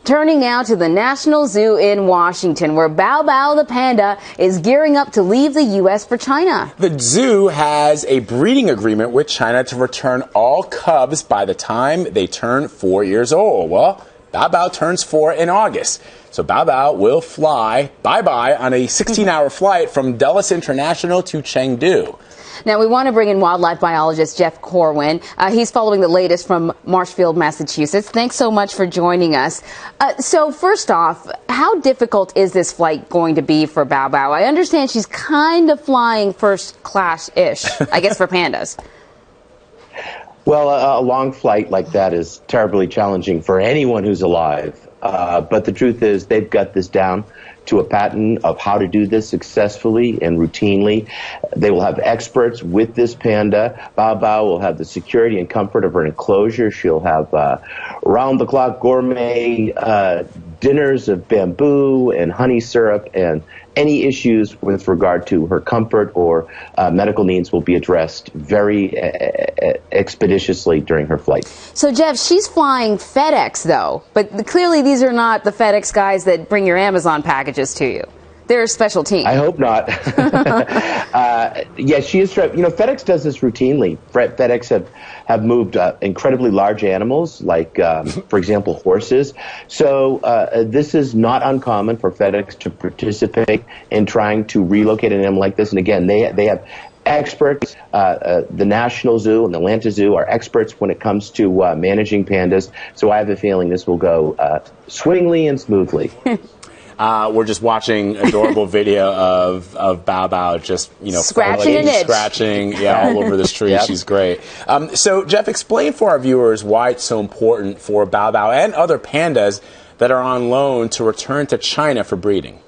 Turning now to the National Zoo in Washington, where Bao Bao the panda is gearing up to leave the U.S. for China. The zoo has a breeding agreement with China to return all cubs by the time they turn 4 years old. Well, Bao Bao turns 4 in August. So Bao Bao will fly bye-bye on a 16-hour flight from Dulles International to Chengdu. Now, we want to bring in wildlife biologist Jeff Corwin. He's following the latest from Marshfield, Massachusetts. Thanks so much for joining us. So first off, how difficult is this flight going to be for Bao Bao? I understand she's kind of flying first class-ish, I guess, for pandas. Well, a long flight like that is terribly challenging for anyone who's alive. But the truth is they've got this down to a pattern of how to do this successfully and routinely. They will have experts with this panda. Bao Bao will have the security and comfort of her enclosure. She'll have round-the-clock gourmet dinners of bamboo and honey syrup, and any issues with regard to her comfort or medical needs will be addressed very expeditiously during her flight. So, Jeff, she's flying FedEx, though, but clearly these are not the FedEx guys that bring your Amazon packages to you. They're a special team. I hope not. Yeah, she is. You know, FedEx does this routinely. FedEx have moved incredibly large animals, like, for example, horses. So this is not uncommon for FedEx to participate in trying to relocate an animal like this. And again, they have experts. The National Zoo and the Atlanta Zoo are experts when it comes to managing pandas. So I have a feeling this will go swimmingly and smoothly. We're just watching adorable video of Bao Bao just, scratching, all over this tree. Yep. She's great. So, Jeff, explain for our viewers why it's so important for Bao Bao and other pandas that are on loan to return to China for breeding.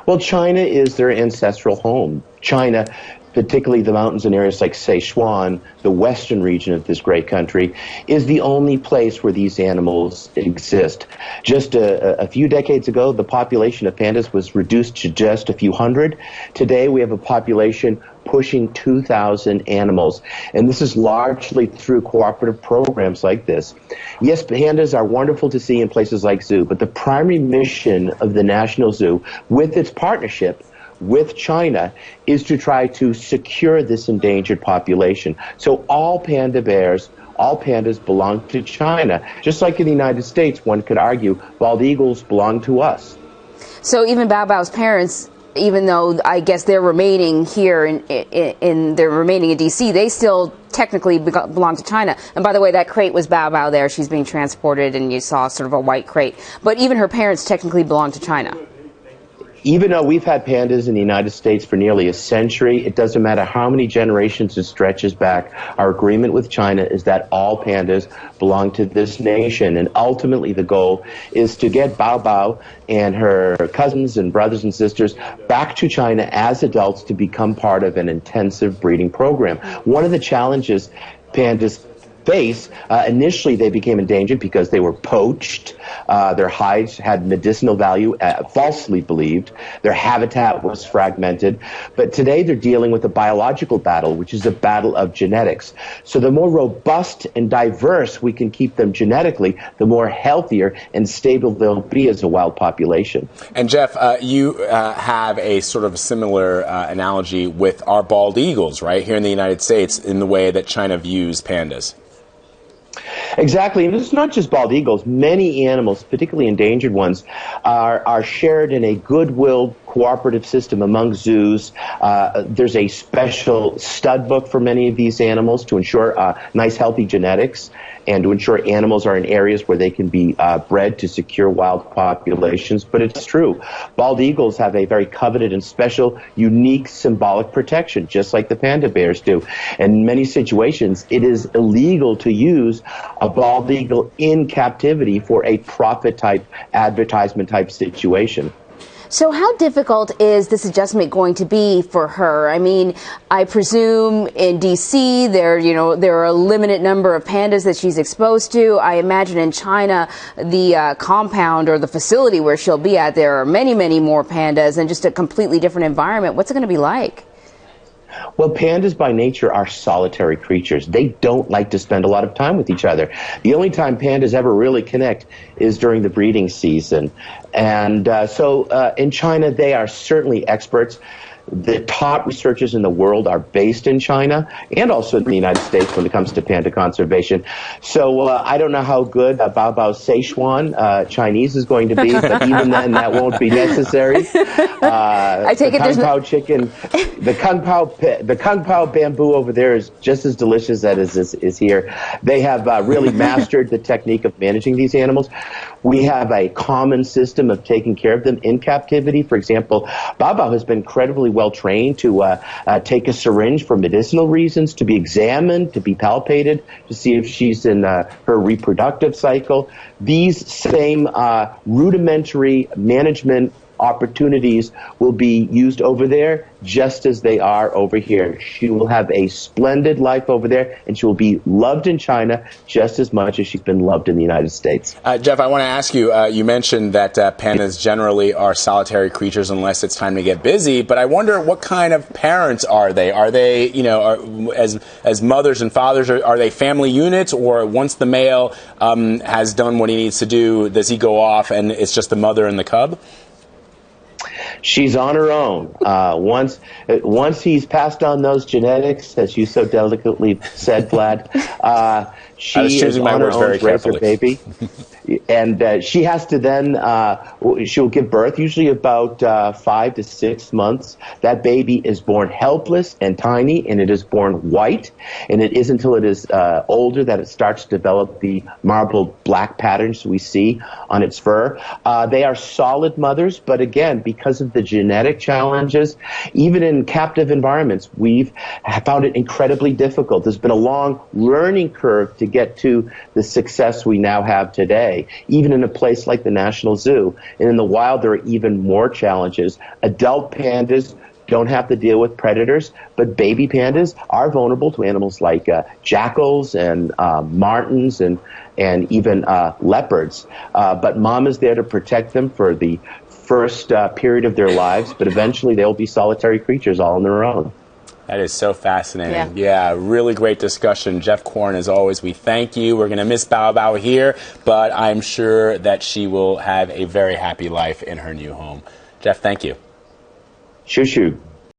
Well, China is their ancestral home. China, particularly the mountains and areas like Sichuan, the western region of this great country, is the only place where these animals exist. Just a few decades ago, the population of pandas was reduced to just a few hundred. Today, we have a population pushing 2,000 animals, and this is largely through cooperative programs like this. Yes, pandas are wonderful to see in places like zoo, but the primary mission of the National Zoo, with its partnership with China, is to try to secure this endangered population. So all panda bears, all pandas belong to China. Just like in the United States, one could argue bald eagles belong to us. So even Bao Bao's parents, even though I guess they're remaining here they're remaining in D.C., they still technically belong to China. And by the way, that crate was Bao Bao there. She's being transported, and you saw sort of a white crate. But even her parents technically belong to China. Even though we've had pandas in the United States for nearly a century, it doesn't matter how many generations it stretches back. Our agreement with China is that all pandas belong to this nation. And ultimately the goal is to get Bao Bao and her cousins and brothers and sisters back to China as adults to become part of an intensive breeding program. One of the challenges pandas face, initially they became endangered because they were poached. Their hides had medicinal value, falsely believed. Their habitat was fragmented. But today they're dealing with a biological battle, which is a battle of genetics. So the more robust and diverse we can keep them genetically, the more healthier and stable they'll be as a wild population. And Jeff, you have a sort of similar analogy with our bald eagles, right, here in the United States, in the way that China views pandas. Exactly, and it's not just bald eagles. Many animals, particularly endangered ones, are shared in a goodwill cooperative system among zoos. There's a special stud book for many of these animals to ensure nice, healthy genetics and to ensure animals are in areas where they can be bred to secure wild populations. But it's true. Bald eagles have a very coveted and special, unique symbolic protection, just like the panda bears do. In many situations, it is illegal to use a bald eagle in captivity for a profit-type, advertisement-type situation. So how difficult is this adjustment going to be for her? I mean, I presume in D.C. there are a limited number of pandas that she's exposed to. I imagine in China, the compound or the facility where she'll be at, there are many, many more pandas and just a completely different environment. What's it going to be like? Well, pandas by nature are solitary creatures. They don't like to spend a lot of time with each other. The only time pandas ever really connect is during the breeding season. And so in China, they are certainly experts. The top researchers in the world are based in China and also in the United States when it comes to panda conservation. So I don't know how good Bao Bao Szechuan Chinese is going to be, but even then that won't be necessary. I take it Kung Pao chicken, the Kung Pao bamboo over there is just as delicious as is here. They have really mastered the technique of managing these animals. We have a common system of taking care of them in captivity. For example, Bao Bao has been incredibly well trained to take a syringe for medicinal reasons, to be examined, to be palpated, to see if she's in her reproductive cycle. These same rudimentary management opportunities will be used over there just as they are over here. She will have a splendid life over there, and she will be loved in China just as much as she's been loved in the United States. Jeff, I want to ask you, you mentioned that pandas generally are solitary creatures unless it's time to get busy, but I wonder what kind of parents are they? Are they, as mothers and fathers, are they family units, or once the male has done what he needs to do, does he go off and it's just the mother and the cub? She's on her own. Once he's passed on those genetics, as you so delicately said, Vlad, she is on her own to raise her baby. And she has to then, she'll give birth, usually about 5 to 6 months. That baby is born helpless and tiny, and it is born white. And it is until it is older that it starts to develop the marbled black patterns we see on its fur. They are solid mothers, but again, because of the genetic challenges, even in captive environments, we've found it incredibly difficult. There's been a long learning curve to get to the success we now have today. Even in a place like the National Zoo. And in the wild, there are even more challenges. Adult pandas don't have to deal with predators, but baby pandas are vulnerable to animals like jackals and martens and even leopards. But mom is there to protect them for the first period of their lives, but eventually they'll be solitary creatures all on their own. That is so fascinating. Yeah, really great discussion. Jeff Corwin, as always, we thank you. We're going to miss Bao Bao here, but I'm sure that she will have a very happy life in her new home. Jeff, thank you. Shoo shoo.